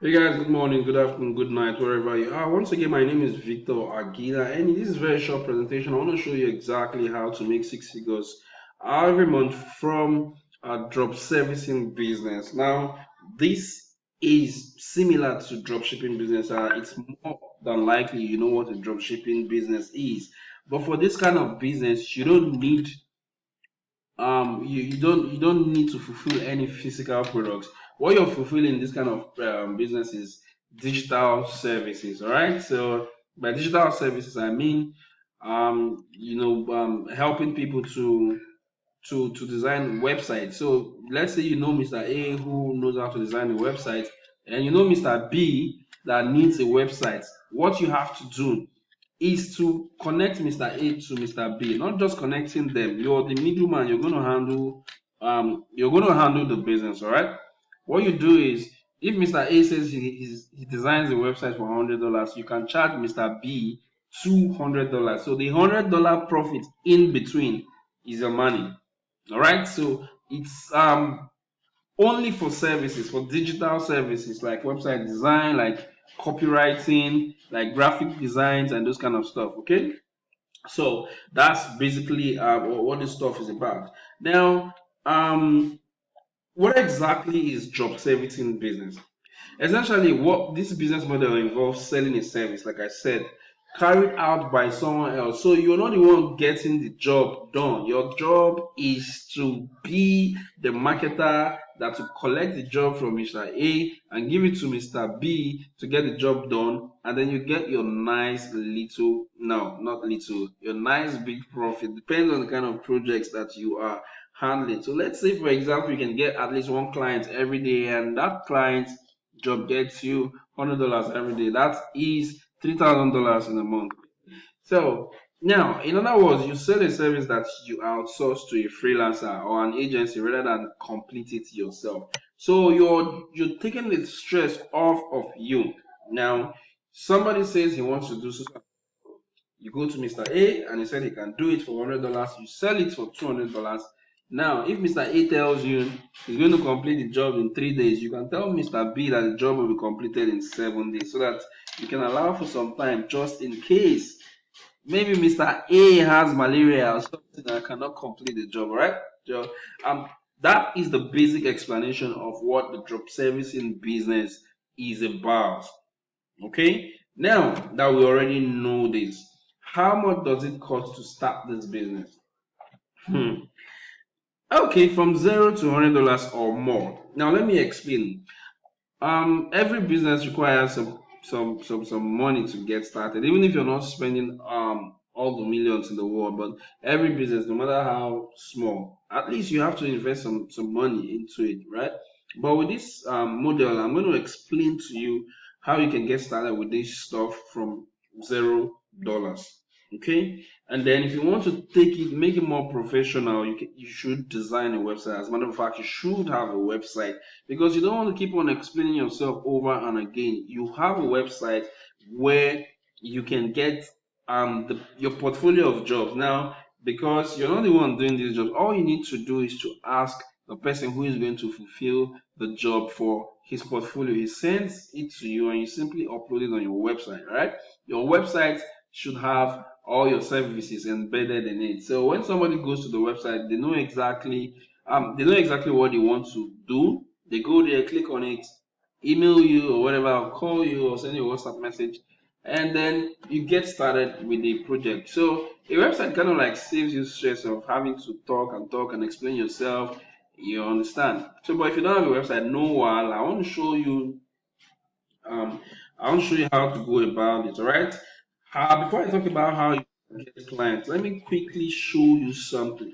Hey guys, good morning, good afternoon, good night, wherever you are. Once again, my name is Victor Aguila, and in this very short presentation, I want to show you exactly how to make six figures every month from a drop servicing business. Now, this is similar to drop shipping business. It's more than likely you know what a drop shipping business is. But for this kind of business, you don't need you don't need to fulfill any physical products. What you're fulfilling in this kind of business is digital services. All right, so by digital services I mean helping people to design websites. So let's say you know Mr. A who knows how to design a website, and you know Mr. B that needs a website. What you have to do is to connect Mr. A to Mr. B, not just connecting them. You're the middleman. You're going to handle the business. All right. What you do is, if Mr. A says he designs a website for $100, you can charge Mr. B $200. So the $100 profit in between is your money. All right. So it's only for services, for digital services like website design, like copywriting, like graphic designs, and those kind of stuff. Okay, so that's basically what this stuff is about. Now, what exactly is job servicing business? Essentially, what this business model involves selling a service, like I said, carried out by someone else. So you're not the one getting the job done. Your job is to be the marketer that will collect the job from Mr. A and give it to Mr. B to get the job done. And then you get your nice little, no, not little, your nice big profit. Depends on the kind of projects that you are handling. So let's say, for example, you can get at least one client every day, and that client job gets you $100 every day. That is $3,000 in a month. So now, in other words, you sell a service that you outsource to a freelancer or an agency rather than complete it yourself. So you're taking the stress off of you. Now, somebody says he wants to do so. You go to Mr. A and he said he can do it for $100. You sell it for $200. Now, if Mr. A tells you he's going to complete the job in 3 days, you can tell Mr. B that the job will be completed in 7 days so that you can allow for some time just in case maybe Mr. A has malaria or something and cannot complete the job, right? So, that is the basic explanation of what the drop servicing business is about. Okay, now that we already know this, how much does it cost to start this business? Hmm. Okay, from $0 to $100 or more. Now let me explain. Every business requires some money to get started, even if you're not spending all the millions in the world. But every business, no matter how small, at least you have to invest some money into it, right? But with this model, I'm going to explain to you how you can get started with this stuff from $0. Okay, and then if you want to take it, make it more professional, you should design a website. As a matter of fact, you should have a website because you don't want to keep on explaining yourself over and again. You have a website where you can get your portfolio of jobs. Now, because you're not the one doing these jobs, all you need to do is to ask the person who is going to fulfill the job for his portfolio. He sends it to you and you simply upload it on your website, right? Your website should have all your services embedded in it. So when somebody goes to the website, they know exactly what they want to do. They go there, click on it, email you or whatever, or call you or send you a WhatsApp message, and then you get started with the project. So a website kind of like saves you stress of having to talk and explain yourself. You understand? So, but if you don't have a website, no while um I want to show you how to go about it. All right. Before I talk about how you can get clients, let me quickly show you something.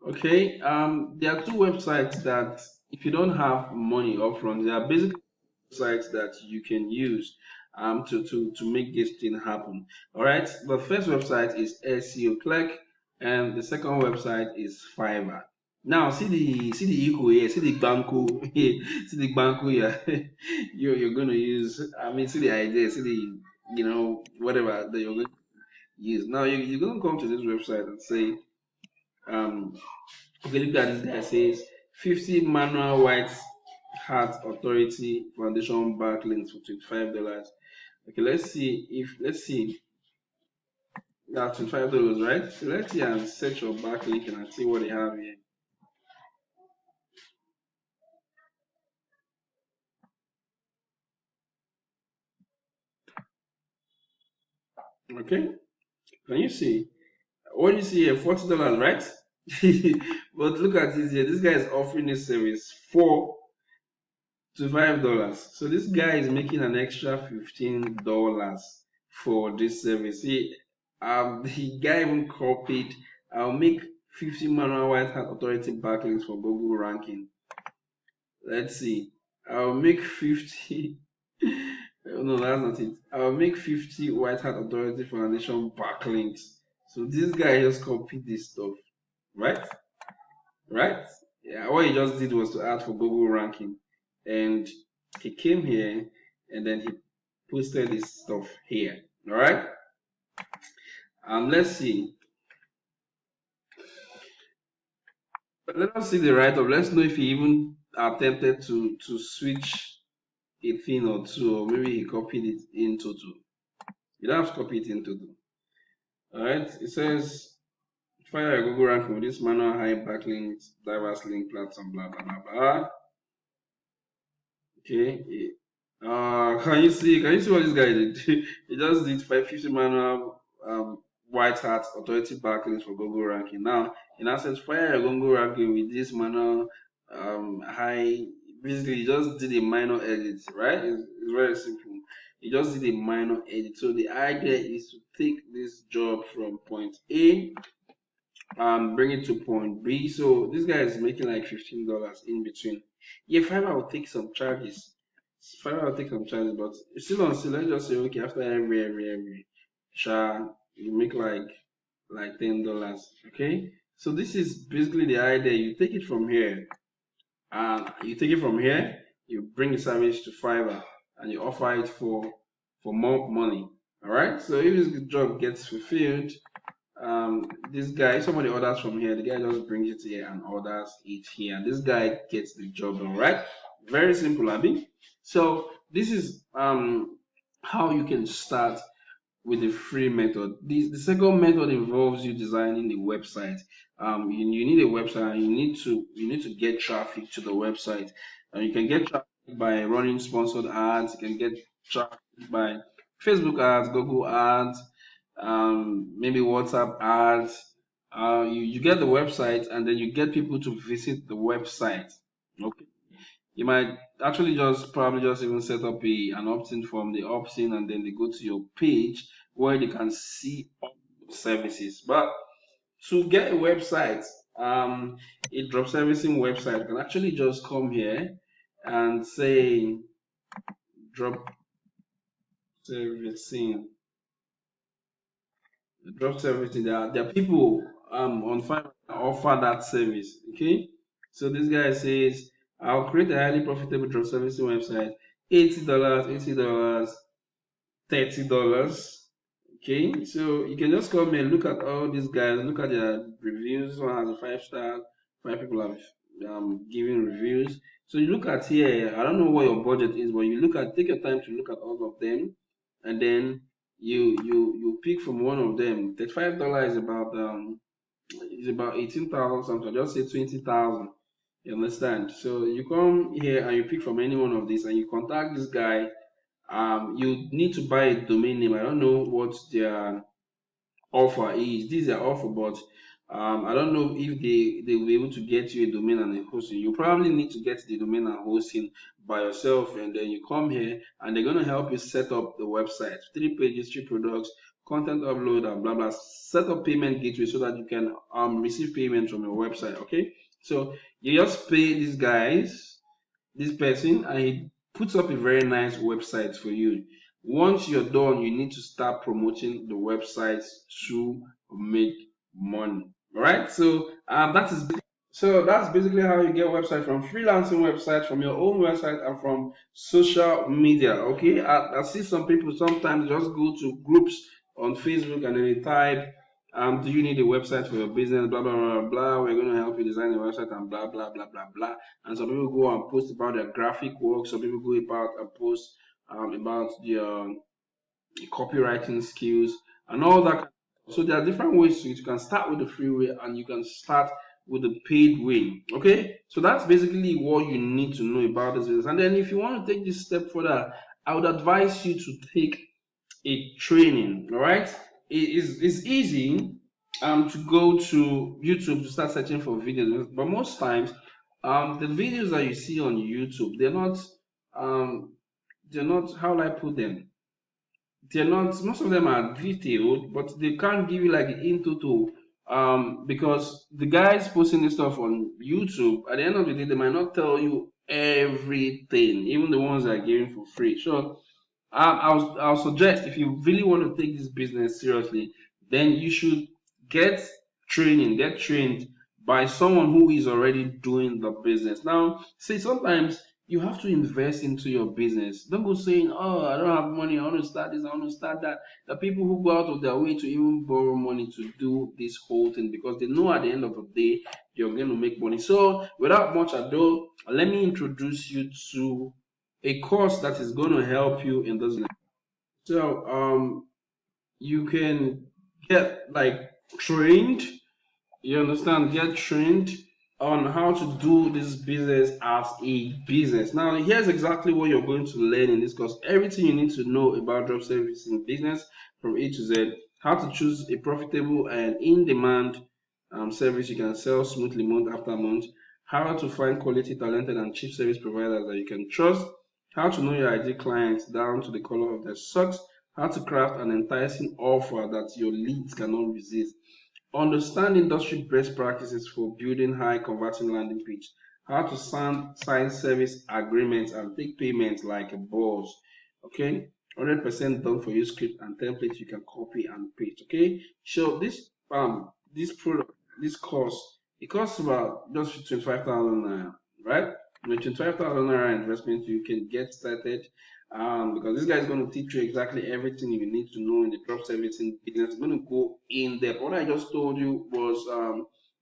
Okay. There are two websites that, if you don't have money upfront, they are basically websites that you can use to make this thing happen. All right. The first website is SEO Click, and the second website is Fiverr. Now see the eco here, see the banco here, see the banco here. You're gonna use. I mean, see the idea, see the whatever that you're going to use. Now you're gonna come to this website and say um okay, look at this guy says 50 manual white Heart Authority Foundation backlinks for $25. Okay, let's see. Yeah, $25, right? So let's see and search your backlink and see what they have here. Okay, can you see? What do you see here? $40, right? But look at this here. This guy is offering this service for $5. So this guy is making an extra $15 for this service. See, the guy even copied. I'll make 50 manual white hat authority backlinks for Google ranking. Let's see. I'll make 50. Oh, no, that's not it. I'll make 50 white hat authority foundation backlinks. So this guy just copied this stuff, right? Right? Yeah, what he just did was to add for Google ranking. And he came here and then he posted this stuff here. All right. Let's see. Let us see the write up. Let's know if he even attempted to switch a thing or two, or maybe he copied it into two. You don't have to copy it into two. All right. It says fire a Google ranking with this manual high backlinks, diverse link platform, blah blah blah blah. Okay. Can you see what this guy did? He just did 550 manual white hat authority backlinks for Google ranking. Now, in essence, fire a Google ranking with this manual high. Basically, he just did a minor edit, right? It's very simple. He just did a minor edit. So the idea is to take this job from point A bring it to point B. So this guy is making like $15 in between. Yeah, Fiverr will take some charges. Fiverr will take some charges, but still on still, let's just say okay, after every you make like $10. Okay. So this is basically the idea. You take it from here, and you take it from here, you bring the service to Fiverr and you offer it for more money. Alright? So if this job gets fulfilled, this guy, somebody orders from here, the guy just brings it here and orders it here, and this guy gets the job done, right? Very simple, Abby. So this is how you can start with the free method. The second method involves you designing the website. You need a website and you need to get traffic to the website. And you can get traffic by running sponsored ads, you can get traffic by Facebook ads, Google ads, maybe WhatsApp ads. You get the website and then you get people to visit the website. Okay. You might actually just probably just even set up an opt-in form. They opt in and then they go to your page where they can see all the services. But to get a website, a drop servicing website, you can actually just come here and say drop servicing. Dropservicing. There are people on Fiverr that offer that service. Okay, so this guy says I'll create a highly profitable drop servicing website. $80, $80, $30. Okay, so you can just come and look at all these guys, look at their reviews. One has a 5 star, 5 people have given reviews. So you look at here, I don't know what your budget is, but you look at take your time to look at all of them, and then you pick from one of them. $35 is about 18,000 something. Just say 20,000. You understand? So you come here and you pick from any one of these and you contact this guy. You need to buy a domain name. I don't know what their offer is. This is their offer, but I don't know if they will be able to get you a domain and a hosting. You probably need to get the domain and hosting by yourself, and then you come here and they're going to help you set up the website. 3 pages, 3 products, content upload, and blah blah. Set up payment gateway so that you can receive payment from your website. Okay, so you just pay these guys, this person, and he puts up a very nice website for you. Once you're done, you need to start promoting the website to make money. All right, so that's basically how you get website from freelancing website, from your own website, and from social media. Okay, I see some people sometimes just go to groups on Facebook and then they type Do you need a website for your business? Blah blah blah blah. We're going to help you design a website and blah blah blah blah blah. And some people go and post about their graphic work. Some people go about and post about their copywriting skills and all that. So there are different ways to it. You can start with the free way and you can start with the paid way. Okay, so that's basically what you need to know about this business. And then if you want to take this step further, I would advise you to take a training. All right, it's easy to go to YouTube to start searching for videos, but most times the videos that you see on YouTube, um they're not, how will I put them, they're not, most of them are detailed, but they can't give you like the in total. Because the guys posting this stuff on YouTube, at the end of the day, they might not tell you everything, even the ones that are giving for free. So I'll suggest, if you really want to take this business seriously, then you should get get trained by someone who is already doing the business. Now, see, sometimes you have to invest into your business. Don't go saying, "Oh, I don't have money. I want to start this. I want to start that." The people who go out of their way to even borrow money to do this whole thing because they know at the end of the day you're going to make money. So, without much ado, let me introduce you to a course that is going to help you in this. So you can get like trained, you understand, get trained on how to do this business as a business. Now here's exactly what you're going to learn in this course. Everything you need to know about drop servicing business from A to Z, how to choose a profitable and in-demand service you can sell smoothly month after month, how to find quality, talented, and cheap service providers that you can trust, how to know your ideal clients down to the color of their socks, how to craft an enticing offer that your leads cannot resist, understand industry best practices for building high converting landing page, how to sign service agreements and take payments like a boss. Okay, 100% done for you script and templates you can copy and paste. Okay, so this product, this course, it costs about just 25,000 naira, right? With 25,000 naira investment, you can get started. Because this guy is going to teach you exactly everything you need to know in the drop servicing business. It's going to go in depth. What I just told you was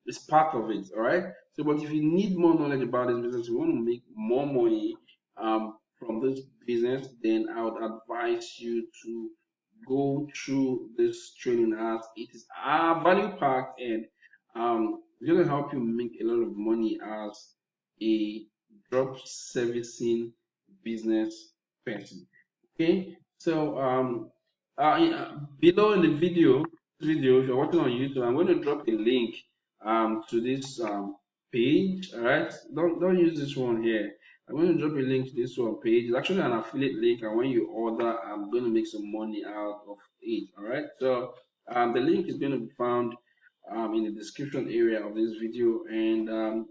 is part of it. All right. So, but if you need more knowledge about this business, you want to make more money from this business, then I would advise you to go through this training as it is value packed, and it's going to help you make a lot of money as a drop servicing business person. Okay, so below in the video, if you're watching on YouTube, I'm going to drop a link to this page. All right, don't use this one here. I'm going to drop a link to this one page. It's actually an affiliate link, and when you order, I'm going to make some money out of it. All right, so the link is going to be found in the description area of this video, and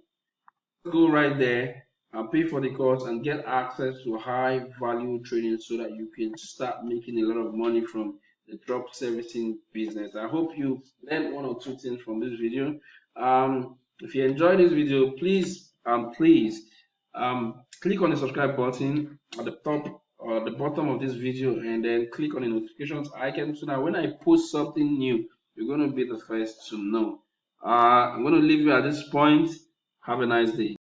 go right there and pay for the course and get access to high value training so that you can start making a lot of money from the drop servicing business. I hope you learned one or two things from this video. If you enjoyed this video, please click on the subscribe button at the top or the bottom of this video, and then click on the notifications icon so that when I post something new, you're going to be the first to know. I'm going to leave you at this point. Have a nice day.